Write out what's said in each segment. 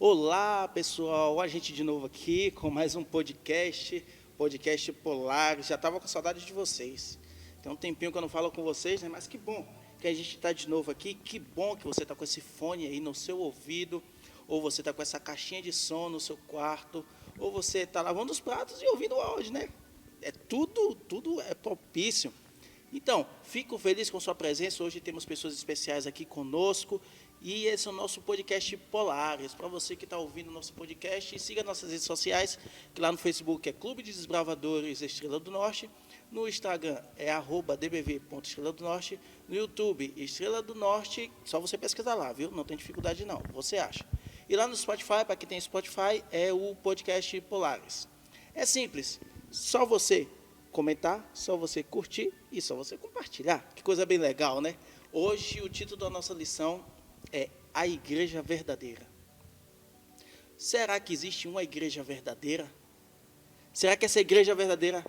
Olá, pessoal, a gente de novo aqui com mais um podcast Polar. Já estava com saudade de vocês. Tem um tempinho que eu não falo com vocês, né? Mas que bom que a gente está de novo aqui. Que bom que você está com esse fone aí no seu ouvido, ou você está com essa caixinha de som no seu quarto, ou você está lavando os pratos e ouvindo o áudio, né? Tudo é propício. Então, fico feliz com sua presença. Hoje temos pessoas especiais aqui conosco. E esse é o nosso podcast Polares. Para você que está ouvindo o nosso podcast, siga nossas redes sociais, que lá no Facebook é Clube de Desbravadores Estrela do Norte, no Instagram é @dbv.estrela do Norte, no YouTube Estrela do Norte, só você pesquisar lá, viu? Não tem dificuldade não, você acha. E lá no Spotify, para quem tem Spotify, é o podcast Polares. É simples, só você comentar, só você curtir e só você compartilhar. Que coisa bem legal, né? Hoje o título da nossa lição é a igreja verdadeira. Será que existe uma igreja verdadeira? Será que essa igreja verdadeira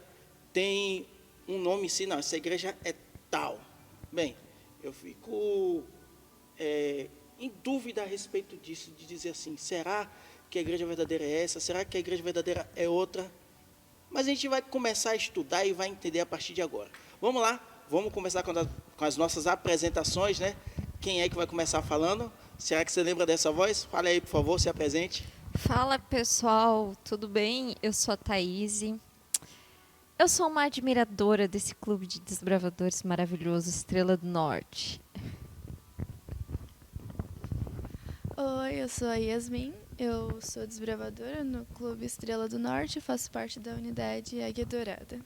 tem um nome em si? Não, essa igreja é tal. Bem, eu fico em dúvida a respeito disso, de dizer assim, será que a igreja verdadeira é essa? Será que a igreja verdadeira é outra? Mas a gente vai começar a estudar e vai entender a partir de agora. Vamos lá, vamos começar com as nossas apresentações, né? Quem é que vai começar falando? Será que você lembra dessa voz? Fale aí, por favor, se apresente. Fala pessoal, tudo bem? Eu sou a Thaís. Eu sou uma admiradora desse clube de desbravadores maravilhoso, Estrela do Norte. Oi, eu sou a Yasmin, eu sou desbravadora no Clube Estrela do Norte e faço parte da unidade Águia Dourada.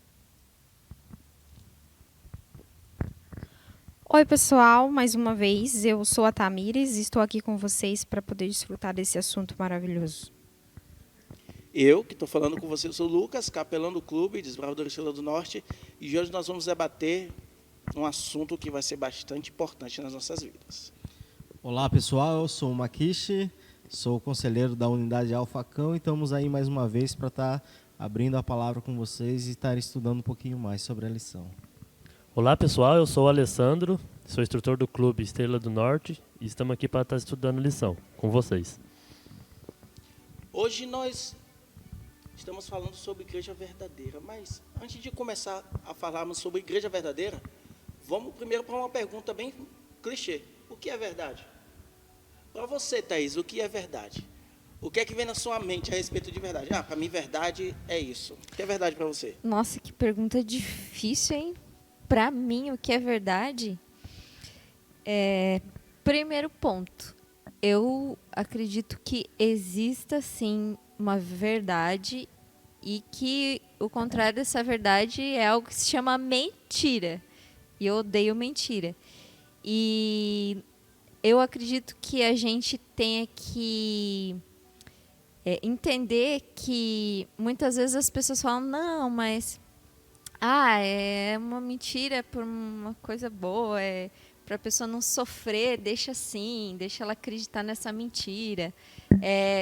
Oi, pessoal, mais uma vez, eu sou a Tamires e estou aqui com vocês para poder desfrutar desse assunto maravilhoso. Eu, que estou falando com você, eu sou o Lucas, capelão do Clube Desbravador Estrela do Norte, e hoje nós vamos debater um assunto que vai ser bastante importante nas nossas vidas. Olá, pessoal, eu sou o Makishi, sou conselheiro da unidade Alfacão e estamos aí mais uma vez para estar abrindo a palavra com vocês e estar estudando um pouquinho mais sobre a lição. Olá pessoal, eu sou o Alessandro, sou instrutor do Clube Estrela do Norte e estamos aqui para estar estudando lição com vocês. Hoje nós estamos falando sobre igreja verdadeira, mas antes de começar a falarmos sobre igreja verdadeira, vamos primeiro para uma pergunta bem clichê. O que é verdade? Para você, Thaís, o que é verdade? O que é que vem na sua mente a respeito de verdade? Para mim, verdade é isso. O que é verdade para você? Nossa, que pergunta difícil, hein? Para mim, o que é verdade? Primeiro ponto, eu acredito que exista sim uma verdade e que o contrário dessa verdade é algo que se chama mentira. E eu odeio mentira. E eu acredito que a gente tenha que entender que muitas vezes as pessoas falam, não, mas é uma mentira por uma coisa boa, para a pessoa não sofrer, deixa assim, deixa ela acreditar nessa mentira.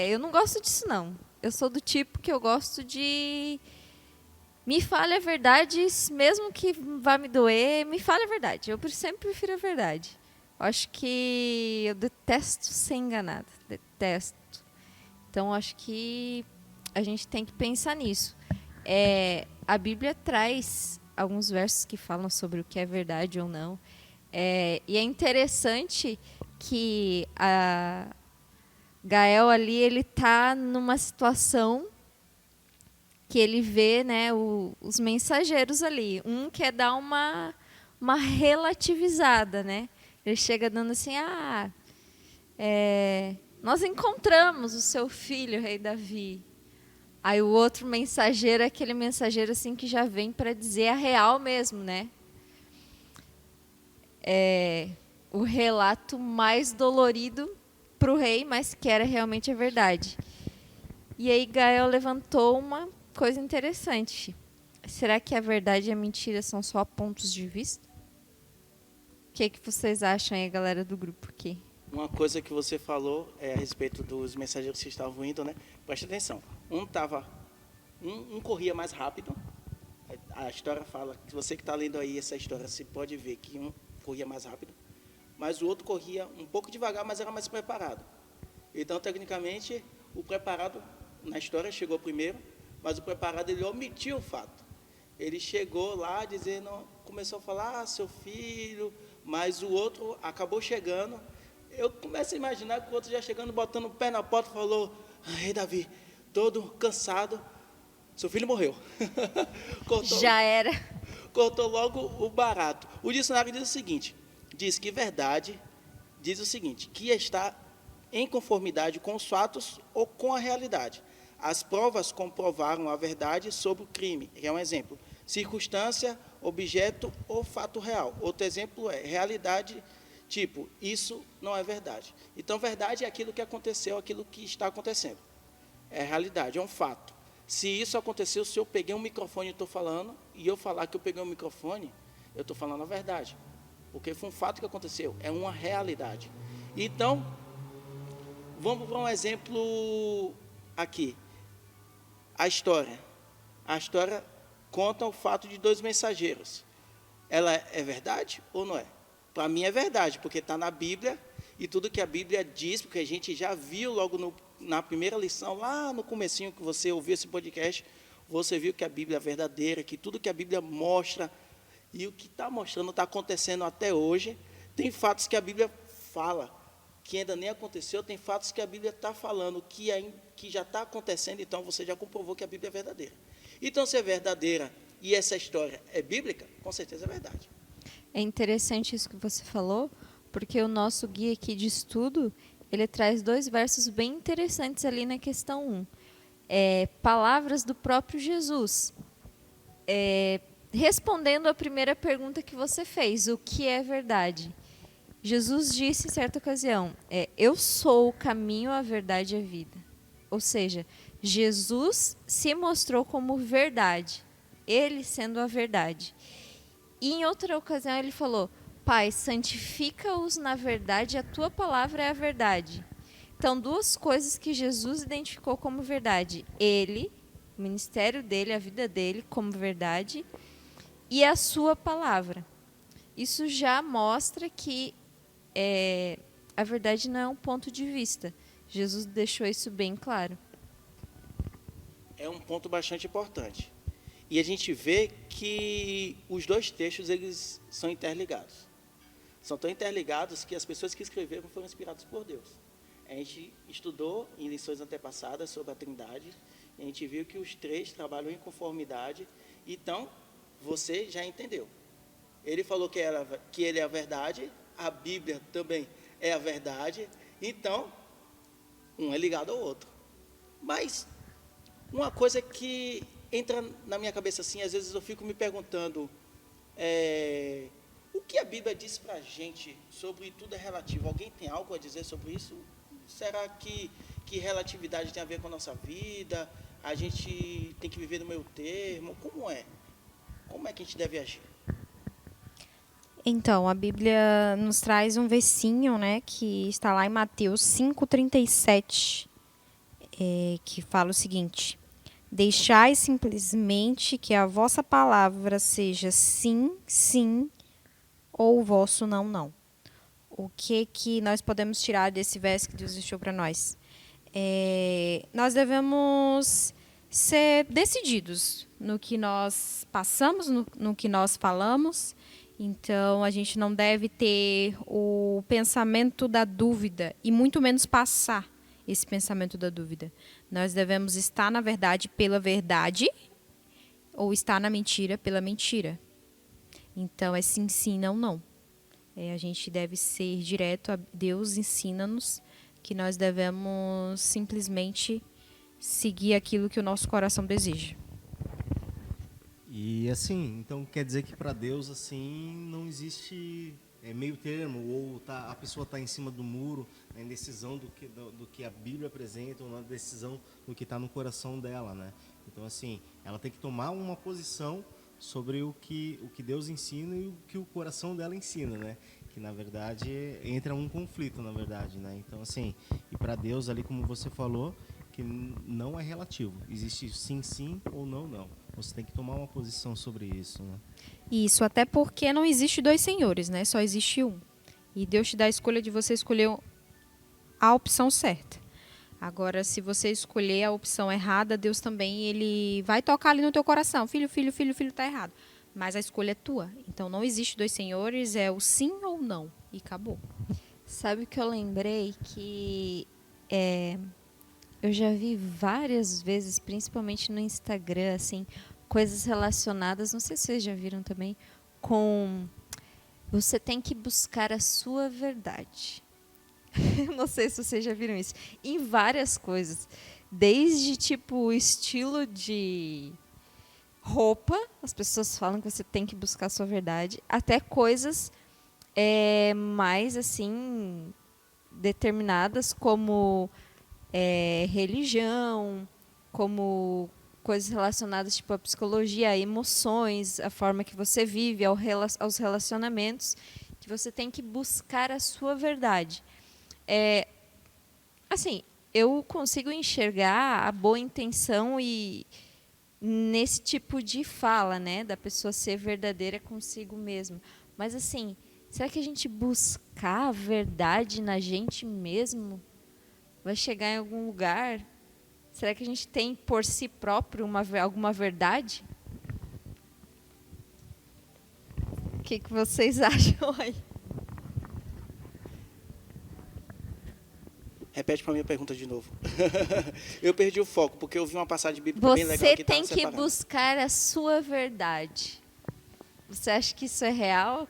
Eu não gosto disso, não. Eu sou do tipo que eu gosto de... Me fale a verdade, mesmo que vá me doer, me fale a verdade. Eu sempre prefiro a verdade. Eu acho que eu detesto ser enganada, detesto. Então, acho que a gente tem que pensar nisso. A Bíblia traz alguns versos que falam sobre o que é verdade ou não. E é interessante que a Gael ali, ele está numa situação que ele vê, né, os mensageiros ali. Um quer dar uma relativizada, né? Ele chega dando assim, nós encontramos o seu filho, o rei Davi. Aí o outro mensageiro é aquele mensageiro assim que já vem para dizer a real mesmo, né? O relato mais dolorido para o rei, mas que era realmente a verdade. E aí Gael levantou uma coisa interessante. Será que a verdade e a mentira são só pontos de vista? O que vocês acham aí, galera do grupo aqui? Uma coisa que você falou a respeito dos mensageiros que estavam indo, né? Presta atenção. Um corria mais rápido. A história fala, que você que está lendo aí essa história, você pode ver que um corria mais rápido, mas o outro corria um pouco devagar, mas era mais preparado. Então, tecnicamente, o preparado, na história, chegou primeiro, mas o preparado, ele omitiu o fato. Ele chegou lá dizendo, começou a falar, seu filho, mas o outro acabou chegando. Eu começo a imaginar que o outro já chegando, botando o pé na porta, falou, rei Davi, todo cansado, seu filho morreu. Cortou, Já era. cortou logo o barato. O dicionário diz o seguinte, diz que verdade, diz o seguinte, que está em conformidade com os fatos ou com a realidade. As provas comprovaram a verdade sobre o crime, que é um exemplo. Circunstância, objeto ou fato real. Outro exemplo é realidade, tipo, isso não é verdade. Então, verdade é aquilo que aconteceu, aquilo que está acontecendo. É realidade, é um fato. Se isso aconteceu, se eu peguei um microfone e estou falando, e eu falar que eu peguei um microfone, eu estou falando a verdade. Porque foi um fato que aconteceu, é uma realidade. Então, vamos para um exemplo aqui. A história. A história conta o fato de 2 mensageiros. Ela é verdade ou não é? Para mim é verdade, porque está na Bíblia, e tudo que a Bíblia diz, porque a gente já viu logo na primeira lição, lá no comecinho que você ouviu esse podcast, você viu que a Bíblia é verdadeira, que tudo que a Bíblia mostra, e o que está mostrando está acontecendo até hoje. Tem fatos que a Bíblia fala, que ainda nem aconteceu, tem fatos que a Bíblia está falando, que já está acontecendo, então você já comprovou que a Bíblia é verdadeira. Então, se é verdadeira e essa história é bíblica, com certeza é verdade. É interessante isso que você falou, porque o nosso guia aqui de estudo, ele traz 2 versos bem interessantes ali na questão 1. Palavras do próprio Jesus. Respondendo a primeira pergunta que você fez, o que é verdade? Jesus disse em certa ocasião, eu sou o caminho, a verdade e a vida. Ou seja, Jesus se mostrou como verdade, ele sendo a verdade. E em outra ocasião ele falou, Pai, santifica-os na verdade, a tua palavra é a verdade. Então, 2 coisas que Jesus identificou como verdade. Ele, o ministério dele, a vida dele como verdade, e a sua palavra. Isso já mostra que a verdade não é um ponto de vista. Jesus deixou isso bem claro. É um ponto bastante importante. E a gente vê que os 2 textos, eles são interligados. São tão interligados que as pessoas que escreveram foram inspiradas por Deus. A gente estudou em lições antepassadas sobre a Trindade, e a gente viu que os 3 trabalham em conformidade. Então, você já entendeu. Ele falou que ele é a verdade, a Bíblia também é a verdade, então, um é ligado ao outro. Mas, uma coisa que entra na minha cabeça assim, às vezes eu fico me perguntando, o que a Bíblia diz para a gente sobre tudo é relativo? Alguém tem algo a dizer sobre isso? Será que relatividade tem a ver com a nossa vida? A gente tem que viver no meio termo? Como é? Como é que a gente deve agir? Então, a Bíblia nos traz um versinho, né, que está lá em Mateus 5,37, que fala o seguinte: deixai simplesmente que a vossa palavra seja sim, sim, ou o vosso não, não. O que nós podemos tirar desse verso que Deus deixou para nós? Nós devemos ser decididos no que nós passamos, no que nós falamos. Então, a gente não deve ter o pensamento da dúvida e muito menos passar esse pensamento da dúvida. Nós devemos estar na verdade pela verdade ou estar na mentira pela mentira. Então, é sim, sim, não, não. A gente deve ser direto a Deus, ensina-nos que nós devemos simplesmente seguir aquilo que o nosso coração deseja. E assim, então quer dizer que para Deus assim não existe meio termo, ou a pessoa está em cima do muro, na indecisão do que a Bíblia apresenta, ou na decisão do que está no coração dela, né? Então assim, ela tem que tomar uma posição sobre o que Deus ensina e o que o coração dela ensina, né? Que na verdade entra um conflito, na verdade, né? Então assim, e para Deus ali, como você falou, que não é relativo, existe sim, sim ou não, não. Você tem que tomar uma posição sobre isso, né? Isso, até porque não existe 2 senhores, né? Só existe um. E Deus te dá a escolha de você escolher a opção certa. Agora, se você escolher a opção errada, Deus também ele vai tocar ali no teu coração. Filho, filho, filho, filho, tá errado. Mas a escolha é tua. Então, não existe dois senhores, é o sim ou não. E acabou. Sabe o que eu lembrei? Que eu já vi várias vezes, principalmente no Instagram, assim, coisas relacionadas, não sei se vocês já viram também, com você tem que buscar a sua verdade. Não sei se vocês já viram isso. Em várias coisas. Desde, tipo, o estilo de roupa, as pessoas falam que você tem que buscar a sua verdade, até coisas mais, assim, determinadas, como religião, como coisas relacionadas, tipo, à psicologia, a emoções, a forma que você vive, aos relacionamentos, que você tem que buscar a sua verdade. Assim, eu consigo enxergar a boa intenção e nesse tipo de fala, né, da pessoa ser verdadeira consigo mesmo. Mas assim, será que a gente buscar a verdade na gente mesmo vai chegar em algum lugar? Será que a gente tem por si próprio alguma verdade? O que vocês acham aí? Repete para mim a pergunta de novo. Eu perdi o foco, porque eu vi uma passagem bíblica bem legal Você que tem estava que separada. buscar a sua verdade. Você acha que isso é real?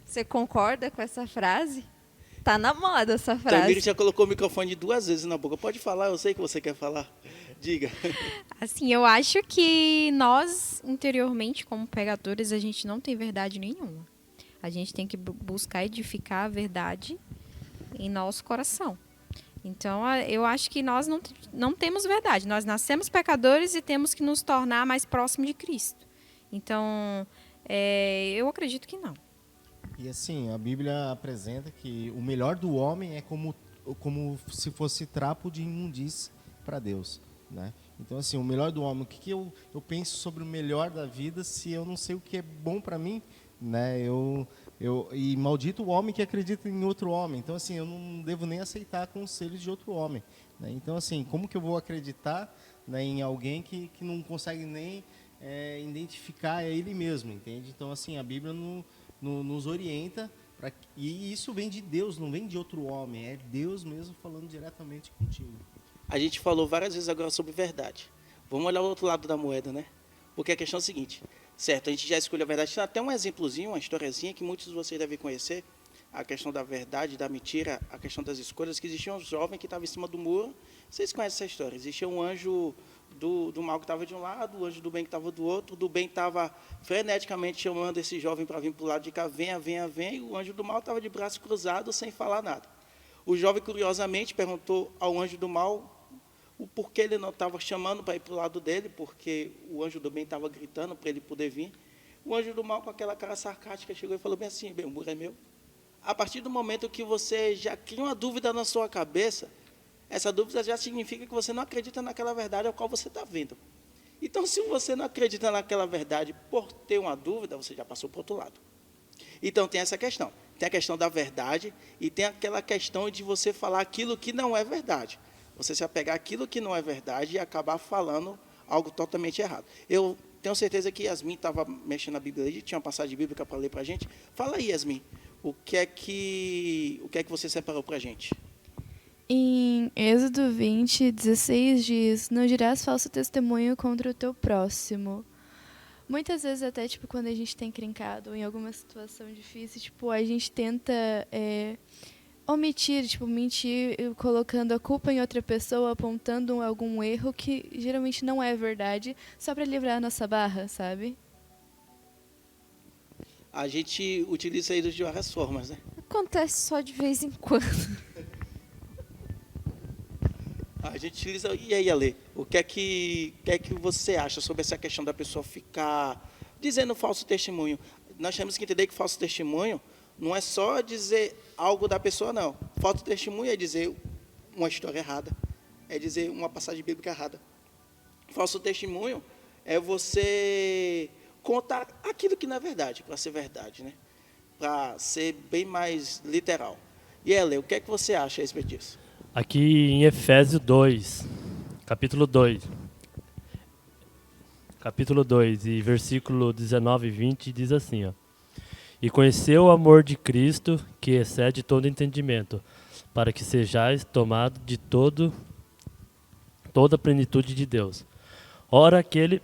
Você concorda com essa frase? Tá na moda essa Tamires frase. já colocou o microfone 2 vezes na boca. Pode falar, eu sei que você quer falar. Diga. Assim, eu acho que nós, interiormente, como pregadores, a gente não tem verdade nenhuma. A gente tem que buscar edificar a verdade em nosso coração. Então, eu acho que nós não temos verdade. Nós nascemos pecadores e temos que nos tornar mais próximos de Cristo. Então, eu acredito que não. E assim, a Bíblia apresenta que o melhor do homem é como se fosse trapo de imundície para Deus, né? Então assim, o melhor do homem, o que eu penso sobre o melhor da vida se eu não sei o que é bom para mim, né? E maldito o homem que acredita em outro homem. Então assim, eu não devo nem aceitar conselhos de outro homem, né? Então assim, como que eu vou acreditar, né, em alguém que não consegue nem identificar ele mesmo, entende? Então assim, a Bíblia nos orienta, e isso vem de Deus, não vem de outro homem, é Deus mesmo falando diretamente contigo. A gente falou várias vezes agora sobre verdade. Vamos olhar o outro lado da moeda, né? Porque a questão é a seguinte, certo, a gente já escolheu a verdade, tem até um exemplozinho, uma historiazinha que muitos de vocês devem conhecer, a questão da verdade, da mentira, a questão das escolhas, que existia um jovem que estava em cima do muro. Vocês conhecem essa história, existia um anjo do mal que estava de um lado, o anjo do bem que estava do outro, o do bem estava freneticamente chamando esse jovem para vir para o lado de cá, venha, venha, venha, e o anjo do mal estava de braço cruzado, sem falar nada. O jovem, curiosamente, perguntou ao anjo do mal o porquê ele não estava chamando para ir para o lado dele, porque o anjo do bem estava gritando para ele poder vir. O anjo do mal, com aquela cara sarcástica, chegou e falou bem assim, bem, o muro é meu. A partir do momento que você já cria uma dúvida na sua cabeça, essa dúvida já significa que você não acredita naquela verdade ao qual você está vendo. Então, se você não acredita naquela verdade por ter uma dúvida, você já passou para o outro lado. Então, tem essa questão. Tem a questão da verdade e tem aquela questão de você falar aquilo que não é verdade. Você se apegar àquilo que não é verdade e acabar falando algo totalmente errado. Eu tenho certeza que Yasmin estava mexendo na Bíblia ali, tinha uma passagem bíblica para ler para a gente. Fala aí, Yasmin, o que é que você separou para a gente? Em Êxodo 20, 16 diz: não dirás falso testemunho contra o teu próximo. Muitas vezes até, tipo, quando a gente tem encrencado em alguma situação difícil, tipo, a gente tenta omitir, tipo, mentir, colocando a culpa em outra pessoa, apontando algum erro que geralmente não é verdade, só para livrar a nossa barra, sabe? A gente utiliza isso de várias formas, né? Acontece só de vez em quando. A gente utiliza... E aí, Ale, o que é que você acha sobre essa questão da pessoa ficar dizendo falso testemunho? Nós temos que entender que falso testemunho não é só dizer algo da pessoa, não. Falso testemunho é dizer uma história errada, é dizer uma passagem bíblica errada. Falso testemunho é você contar aquilo que não é verdade, para ser verdade, né? Para ser bem mais literal. E Ale, o que é que você acha a respeito disso? Aqui em Efésios 2, capítulo 2. Capítulo 2 e versículo 19 e 20 diz assim, ó. E conheceu o amor de Cristo, que excede todo entendimento, para que sejais tomados de toda a plenitude de Deus. Ora, aquele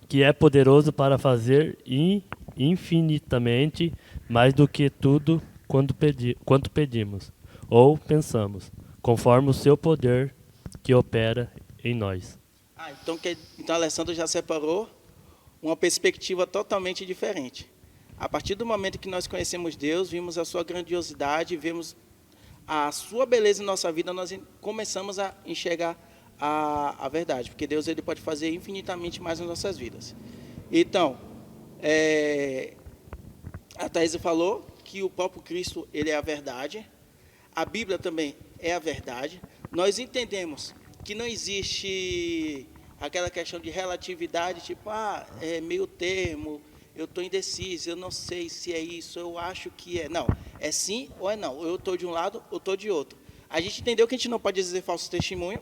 que é poderoso para fazer infinitamente mais do que tudo quanto pedimos ou pensamos, conforme o seu poder que opera em nós. Então Alessandro já separou uma perspectiva totalmente diferente. A partir do momento que nós conhecemos Deus, vimos a sua grandiosidade, vemos a sua beleza em nossa vida, nós começamos a enxergar a verdade, porque Deus ele pode fazer infinitamente mais nas nossas vidas. Então, a Thaís falou que o próprio Cristo ele é a verdade, a Bíblia também é a verdade. Nós entendemos que não existe aquela questão de relatividade, tipo, é meio termo, eu estou indeciso, eu não sei se é isso, eu acho que é. Não, é sim ou é não, eu estou de um lado ou estou de outro. A gente entendeu que a gente não pode dizer falso testemunho,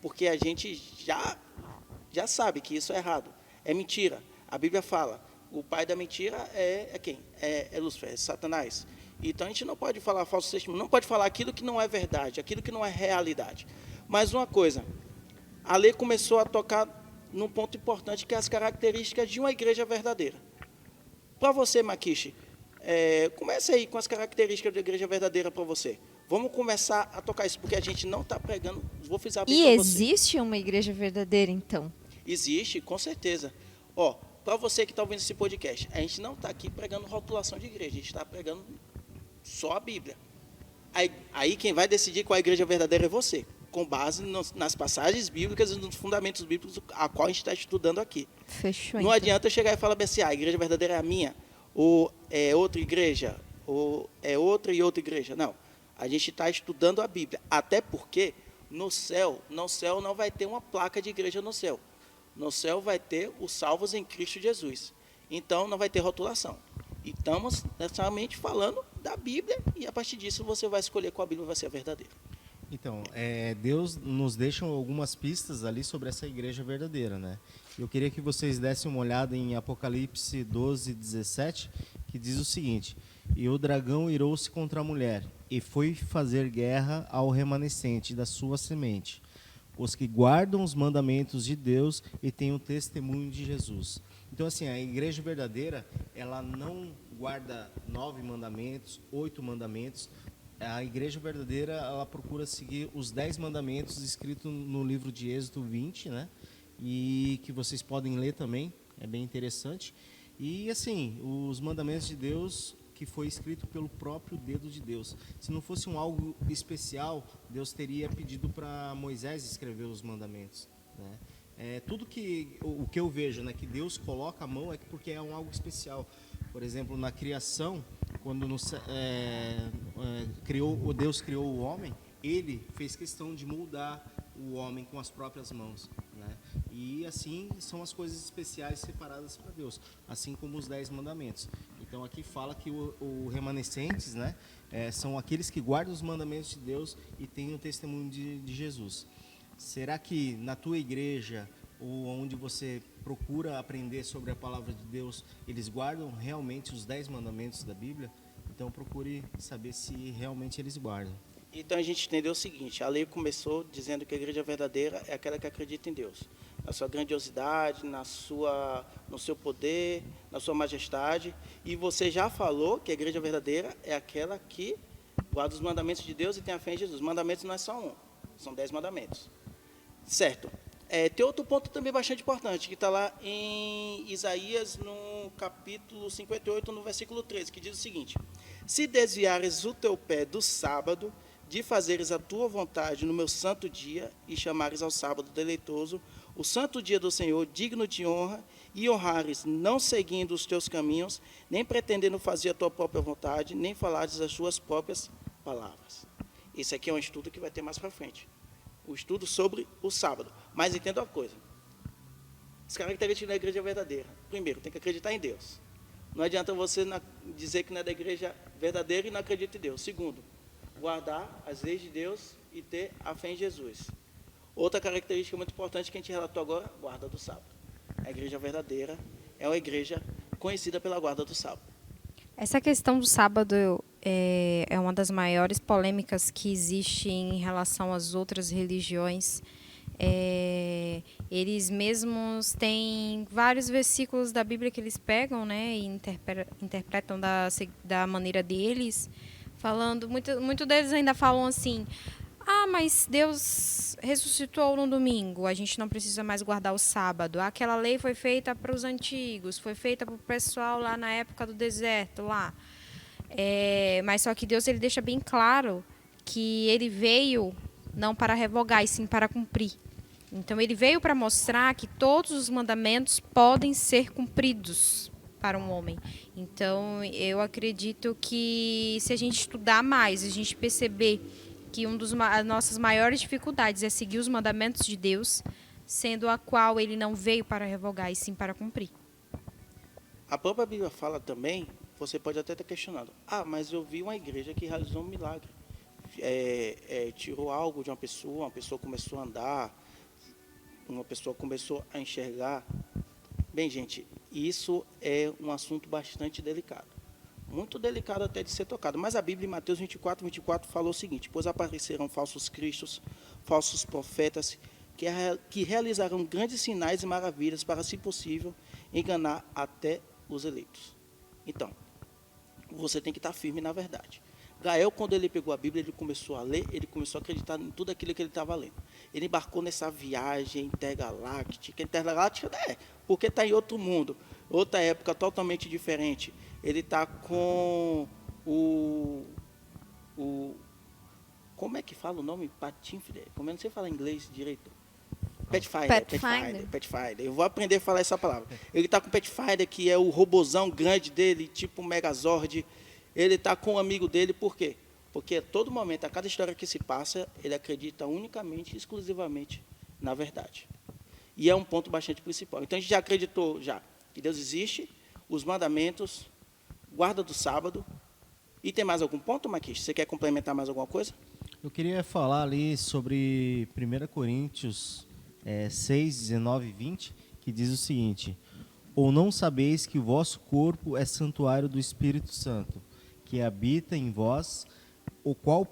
porque a gente já sabe que isso é errado, é mentira. A Bíblia fala, o pai da mentira é quem? É Lúcifer, é Satanás. Então a gente não pode falar falso testemunho, não pode falar aquilo que não é verdade, aquilo que não é realidade. Mas uma coisa, a lei começou a tocar num ponto importante, que é as características de uma igreja verdadeira. Para você, Makishi, comece aí com as características da igreja verdadeira para você. Vamos começar a tocar isso, porque a gente não está pregando, vou frisar bem E para você. existe uma igreja verdadeira, então? Existe, com certeza. Para você que está ouvindo esse podcast, a gente não está aqui pregando rotulação de igreja, a gente está pregando só a Bíblia. Aí quem vai decidir qual é a igreja verdadeira é você, com base nas passagens bíblicas e nos fundamentos bíblicos a qual a gente está estudando aqui. Fechou, Não então. adianta eu chegar e falar assim, a igreja verdadeira é a minha, ou é outra igreja, ou é outra e outra igreja. Não, a gente está estudando a Bíblia, até porque no céu não vai ter uma placa de igreja no céu. No céu vai ter os salvos em Cristo Jesus. Então não vai ter rotulação. E estamos necessariamente falando da Bíblia, e a partir disso você vai escolher qual Bíblia vai ser a verdadeira. Então, Deus nos deixa algumas pistas ali sobre essa igreja verdadeira, né? Eu queria que vocês dessem uma olhada em Apocalipse 12, 17, que diz o seguinte: E o dragão irou-se contra a mulher, e foi fazer guerra ao remanescente da sua semente, os que guardam os mandamentos de Deus e têm o testemunho de Jesus. Então, assim, a igreja verdadeira, ela não guarda 9 mandamentos, 8 mandamentos. A igreja verdadeira, ela procura seguir os 10 mandamentos escritos no livro de Êxodo 20, né? E que vocês podem ler também, é bem interessante. E, assim, os mandamentos de Deus que foi escrito pelo próprio dedo de Deus. Se não fosse algo especial, Deus teria pedido para Moisés escrever os mandamentos, né? Tudo o que eu vejo, né, que Deus coloca a mão é porque é algo especial. Por exemplo, na criação, quando Deus criou o homem, ele fez questão de moldar o homem com as próprias mãos, né? E assim são as coisas especiais separadas para Deus, assim como os 10 mandamentos. Então aqui fala que o remanescentes, né, são aqueles que guardam os mandamentos de Deus e têm o testemunho de Jesus. Será que na tua igreja, ou onde você procura aprender sobre a palavra de Deus, eles guardam realmente os 10 mandamentos da Bíblia? Então procure saber se realmente eles guardam. Então a gente entendeu o seguinte, a lei começou dizendo que a igreja verdadeira é aquela que acredita em Deus, na sua grandiosidade, no seu poder, na sua majestade, e você já falou que a igreja verdadeira é aquela que guarda os mandamentos de Deus e tem a fé em Jesus. Mandamentos não é só um, são 10 mandamentos. Certo. Tem outro ponto também bastante importante, que está lá em Isaías, no capítulo 58, no versículo 13, que diz o seguinte: Se desviares o teu pé do sábado, de fazeres a tua vontade no meu santo dia, e chamares ao sábado deleitoso, o santo dia do Senhor, digno de honra, e honrares, não seguindo os teus caminhos, nem pretendendo fazer a tua própria vontade, nem falares as tuas próprias palavras. Esse aqui é um estudo que vai ter mais para frente. O estudo sobre o sábado. Mas entenda uma coisa. As características da igreja verdadeira. Primeiro, tem que acreditar em Deus. Não adianta você dizer que não é da igreja verdadeira e não acredita em Deus. Segundo, guardar as leis de Deus e ter a fé em Jesus. Outra característica muito importante que a gente relatou agora, guarda do sábado. A igreja verdadeira é uma igreja conhecida pela guarda do sábado. Essa questão do sábado é uma das maiores polêmicas que existe em relação às outras religiões. Eles mesmos têm vários versículos da Bíblia que eles pegam, né, e interpretam da maneira deles, falando, muito deles ainda falam assim: ah, mas Deus ressuscitou no domingo, a gente não precisa mais guardar o sábado. Aquela lei foi feita para os antigos, foi feita para o pessoal lá na época do deserto, lá. Mas só que Deus, ele deixa bem claro que ele veio não para revogar, e sim para cumprir. Então, ele veio para mostrar que todos os mandamentos podem ser cumpridos para um homem. Então, eu acredito que se a gente estudar mais, a gente perceber que as nossas maiores dificuldades é seguir os mandamentos de Deus, sendo a qual ele não veio para revogar, e sim para cumprir. A própria Bíblia fala também, você pode até estar questionando, mas eu vi uma igreja que realizou um milagre. Tirou algo de uma pessoa começou a andar, uma pessoa começou a enxergar. Bem, gente, isso é um assunto bastante delicado. Muito delicado até de ser tocado. Mas a Bíblia, em Mateus 24, falou o seguinte: pois aparecerão falsos cristos, falsos profetas, que realizarão grandes sinais e maravilhas para, se possível, enganar até os eleitos. Então, você tem que estar firme na verdade. Gael, quando ele pegou a Bíblia, ele começou a ler, ele começou a acreditar em tudo aquilo que ele estava lendo. Ele embarcou nessa viagem intergaláctica, porque está em outro mundo, outra época totalmente diferente. Ele está com como é que fala o nome? Pathfinder? Como eu não sei falar inglês direito. Pathfinder. Eu vou aprender a falar essa palavra. Ele está com o Pathfinder, que é o robozão grande dele, tipo um Megazord. Ele está com um amigo dele, por quê? Porque a todo momento, a cada história que se passa, ele acredita unicamente e exclusivamente na verdade. E é um ponto bastante principal. Então, a gente já acreditou que Deus existe, os mandamentos, guarda do sábado. E tem mais algum ponto, Maquis? Você quer complementar mais alguma coisa? Eu queria falar ali sobre 1 Coríntios 6, 19 e 20, que diz o seguinte: ou não sabeis que o vosso corpo é santuário do Espírito Santo, que habita em vós, o qual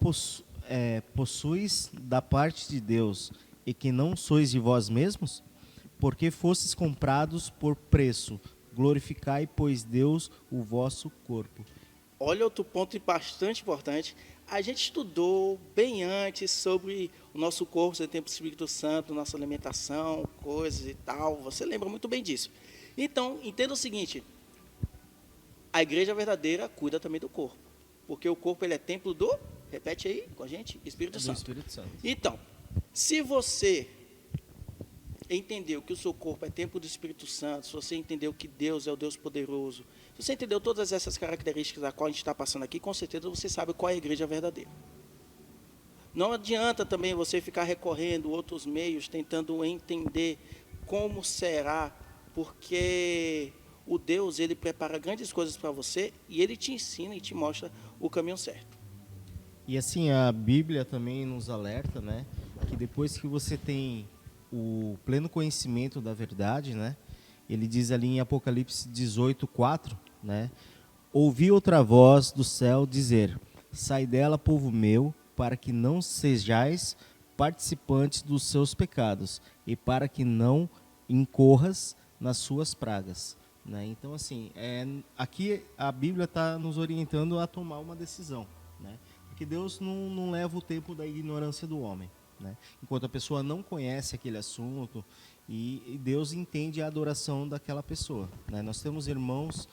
possuis da parte de Deus, e que não sois de vós mesmos? Porque fostes comprados por preço. Glorificai, pois, Deus, o vosso corpo. Olha outro ponto bastante importante. A gente estudou bem antes sobre o nosso corpo, ser templo do Espírito Santo, nossa alimentação, coisas e tal. Você lembra muito bem disso. Então, entenda o seguinte: a igreja verdadeira cuida também do corpo. Porque o corpo, ele é templo do, repete aí com a gente, Espírito Santo. Espírito Santo. Então, se você entendeu que o seu corpo é templo do Espírito Santo, se você entendeu que Deus é o Deus poderoso, se você entendeu todas essas características da qual a gente está passando aqui, com certeza você sabe qual é a igreja verdadeira. Não adianta também você ficar recorrendo outros meios, tentando entender como será, porque o Deus, ele prepara grandes coisas para você e ele te ensina e te mostra o caminho certo. E assim, a Bíblia também nos alerta, né, que depois que você tem o pleno conhecimento da verdade, né, ele diz ali em Apocalipse 18:4, né, ouvi outra voz do céu dizer: sai dela, povo meu, para que não sejais participantes dos seus pecados e para que não incorras nas suas pragas. Né? Então, assim, aqui a Bíblia está nos orientando a tomar uma decisão, né? Porque Deus não leva o tempo da ignorância do homem, né? Enquanto a pessoa não conhece aquele assunto, e Deus entende a adoração daquela pessoa, né? Nós temos irmãos,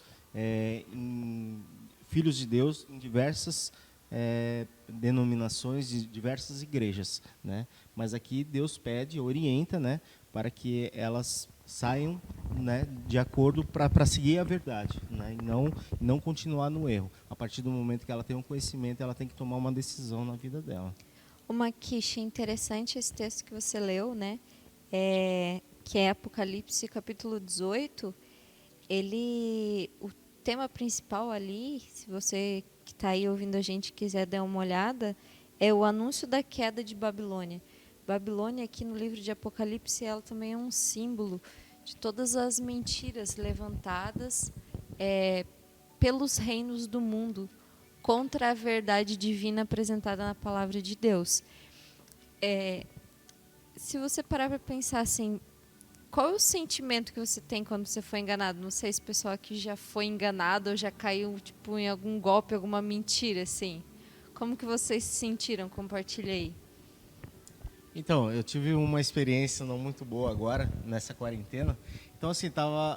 filhos de Deus, em diversas denominações, de diversas igrejas, né? Mas aqui Deus pede, orienta, né, para que elas saiam, né, de acordo para seguir a verdade, né, e não continuar no erro. A partir do momento que ela tem um conhecimento, ela tem que tomar uma decisão na vida dela. Uma quiche interessante esse texto que você leu, né? Que é Apocalipse capítulo 18. O tema principal ali, se você que está aí ouvindo a gente quiser dar uma olhada, é o anúncio da queda de Babilônia. Babilônia, aqui no livro de Apocalipse, ela também é um símbolo de todas as mentiras levantadas pelos reinos do mundo contra a verdade divina apresentada na palavra de Deus. Se você parar para pensar assim, qual é o sentimento que você tem quando você foi enganado? Não sei se o pessoal aqui já foi enganado ou já caiu tipo, em algum golpe, alguma mentira, assim. Como que vocês se sentiram? Compartilha aí. Então, eu tive uma experiência não muito boa agora, nessa quarentena. Então, assim,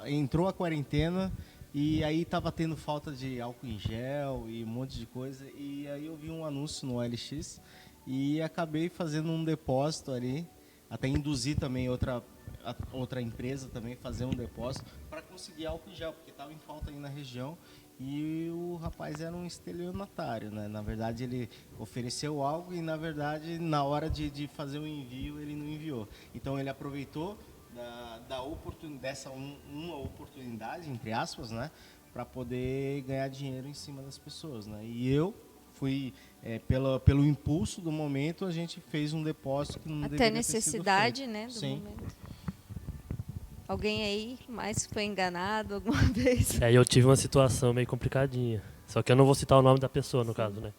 entrou a quarentena e aí estava tendo falta de álcool em gel e um monte de coisa. E aí eu vi um anúncio no OLX e acabei fazendo um depósito ali, até induzi também outra empresa também fazer um depósito para conseguir álcool em gel, porque estava em falta aí na região. E o rapaz era um estelionatário, né? Na verdade, ele ofereceu algo e, na verdade, na hora de fazer o envio, ele não enviou. Então, ele aproveitou dessa uma oportunidade, entre aspas, né? Para poder ganhar dinheiro em cima das pessoas, né? E eu fui, pelo impulso do momento, a gente fez um depósito que não Até deveria ter sido necessidade, feito. né, do Sim. momento. Alguém aí mais foi enganado alguma vez? Eu tive uma situação meio complicadinha. Só que eu não vou citar o nome da pessoa, no caso, né?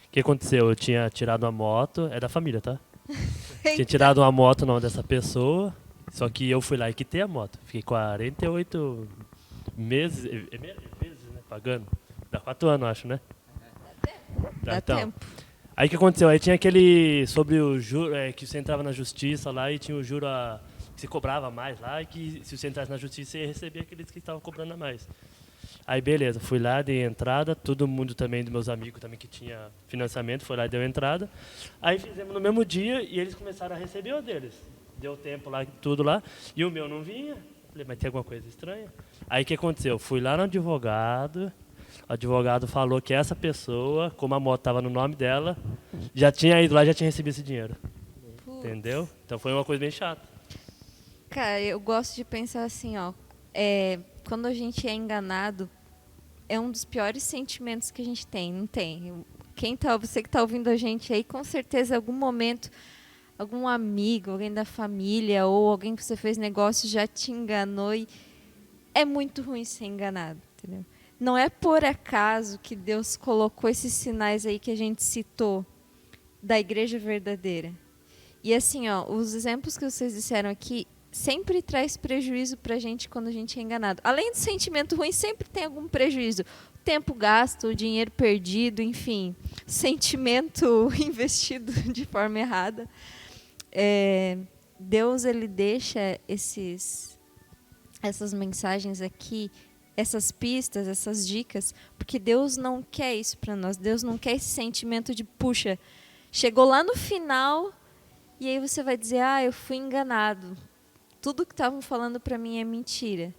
O que aconteceu? Eu tinha tirado uma moto, é da família, tá? Tinha tirado uma moto, o nome dessa pessoa, só que eu fui lá e quitei a moto. Fiquei 48 meses, né, pagando. Dá 4 anos, acho, né? Dá tempo. Aí o que aconteceu? Aí tinha aquele, sobre o juro, que você entrava na justiça lá e tinha o juro que você cobrava mais lá e que se você entrasse na justiça você ia receber aqueles que estavam cobrando a mais. Aí beleza, fui lá, dei entrada, todo mundo também, dos meus amigos também que tinha financiamento, foi lá e deu entrada. Aí fizemos no mesmo dia e eles começaram a receber o deles. Deu tempo lá, tudo lá, e o meu não vinha. Falei, mas tem alguma coisa estranha? Aí o que aconteceu? Fui lá no advogado, o advogado falou que essa pessoa, como a moto estava no nome dela, já tinha ido lá e já tinha recebido esse dinheiro. Entendeu? Então foi uma coisa bem chata. Cara, eu gosto de pensar assim, ó. Quando a gente é enganado, é um dos piores sentimentos que a gente tem, não tem? Você que está ouvindo a gente aí, com certeza, em algum momento, algum amigo, alguém da família ou alguém que você fez negócio já te enganou e é muito ruim ser enganado, entendeu? Não é por acaso que Deus colocou esses sinais aí que a gente citou da igreja verdadeira. E assim, ó, os exemplos que vocês disseram aqui sempre traz prejuízo para a gente quando a gente é enganado. Além do sentimento ruim, sempre tem algum prejuízo. Tempo gasto, dinheiro perdido, enfim, sentimento investido de forma errada. Deus, ele deixa essas mensagens aqui, essas pistas, essas dicas, porque Deus não quer isso para nós. Deus não quer esse sentimento de, puxa, chegou lá no final e aí você vai dizer, eu fui enganado. Tudo que estavam falando para mim é mentira.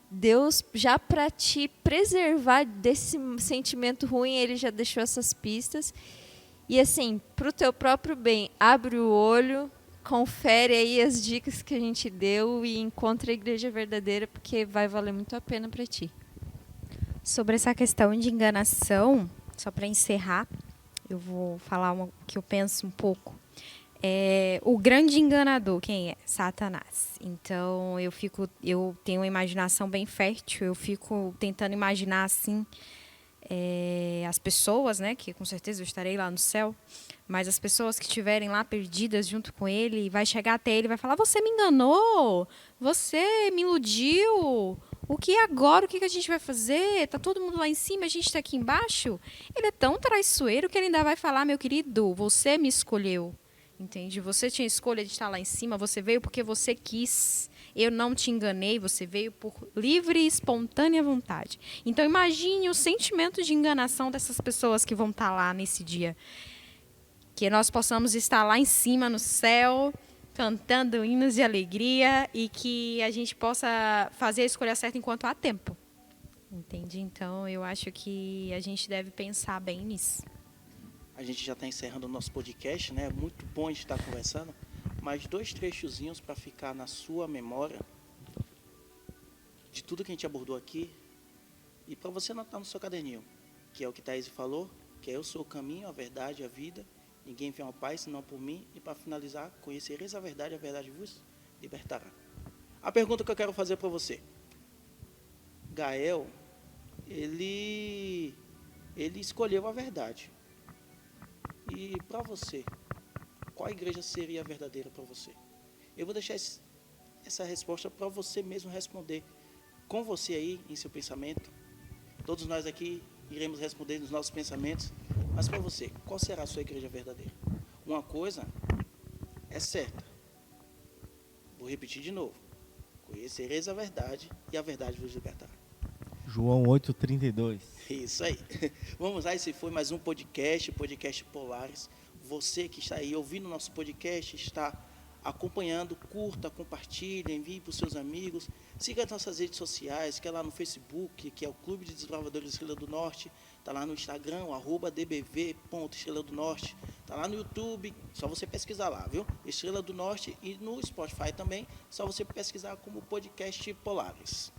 Deus, já para te preservar desse sentimento ruim, ele já deixou essas pistas. E assim, para o teu próprio bem, abre o olho, confere aí as dicas que a gente deu e encontra a igreja verdadeira, porque vai valer muito a pena para ti. Sobre essa questão de enganação, só para encerrar, eu vou falar o que eu penso um pouco. O grande enganador, quem é? Satanás. Então, eu tenho uma imaginação bem fértil, eu fico tentando imaginar, assim, as pessoas, né, que com certeza eu estarei lá no céu, mas as pessoas que estiverem lá perdidas junto com ele, vai chegar até ele e vai falar, você me enganou, você me iludiu, o que agora, o que a gente vai fazer? Tá todo mundo lá em cima, a gente está aqui embaixo? Ele é tão traiçoeiro que ele ainda vai falar, meu querido, você me escolheu. Entende? Você tinha escolha de estar lá em cima, você veio porque você quis. Eu não te enganei, você veio por livre e espontânea vontade. Então imagine o sentimento de enganação dessas pessoas que vão estar lá nesse dia. Que nós possamos estar lá em cima no céu, cantando hinos de alegria e que a gente possa fazer a escolha certa enquanto há tempo. Entende? Então eu acho que a gente deve pensar bem nisso. A gente já está encerrando o nosso podcast, né? Muito bom a gente estar conversando. Mais 2 trechozinhos para ficar na sua memória de tudo que a gente abordou aqui. E para você anotar no seu caderninho, que é o que Thaís falou, que eu sou o caminho, a verdade, a vida, Ninguém vem ao Pai senão por mim. E para finalizar, conhecereis a verdade vos libertará. A pergunta que eu quero fazer para você. Gael, ele escolheu a verdade. E para você, qual igreja seria a verdadeira para você? Eu vou deixar essa resposta para você mesmo responder. Com você aí, em seu pensamento. Todos nós aqui iremos responder nos nossos pensamentos. Mas para você, qual será a sua igreja verdadeira? Uma coisa é certa. Vou repetir de novo. Conhecereis a verdade e a verdade vos libertará. João 8,32. Isso aí. Vamos lá, esse foi mais um podcast Polares. Você que está aí ouvindo nosso podcast, está acompanhando, curta, compartilhe, envie para os seus amigos. Siga as nossas redes sociais, que é lá no Facebook, que é o Clube de Desbravadores Estrela do Norte. Está lá no Instagram, @dbv.estrela do Norte. Está lá no YouTube, só você pesquisar lá, viu? Estrela do Norte, e no Spotify também, só você pesquisar como podcast Polares.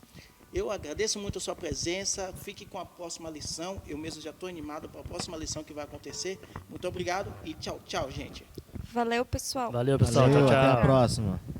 Eu agradeço muito a sua presença, fique com a próxima lição, eu mesmo já estou animado para a próxima lição que vai acontecer. Muito obrigado e tchau, tchau, gente. Valeu, pessoal. Valeu, pessoal. Valeu, Tchau, até a tchau. próxima.